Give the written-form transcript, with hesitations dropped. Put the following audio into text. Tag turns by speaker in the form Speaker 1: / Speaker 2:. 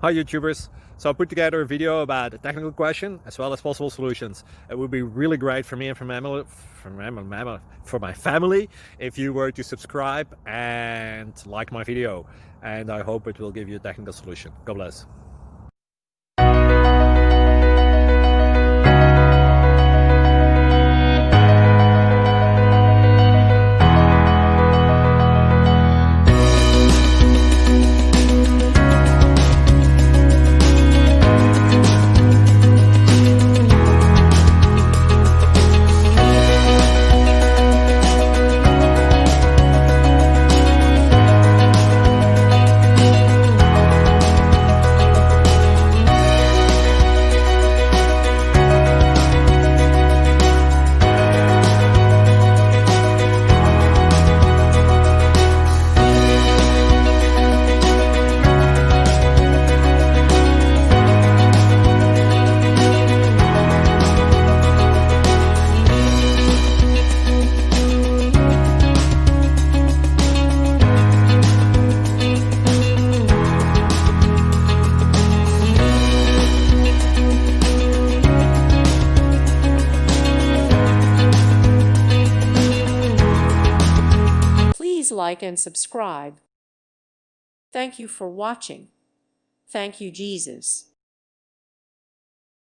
Speaker 1: Hi YouTubers! So I put together a video about a technical question as well as possible solutions. It would be really great for me and for my family if you were to subscribe and like my video, and I hope it will give you a technical solution. God bless.
Speaker 2: Please like and subscribe. Thank you for watching. Thank you, Jesus.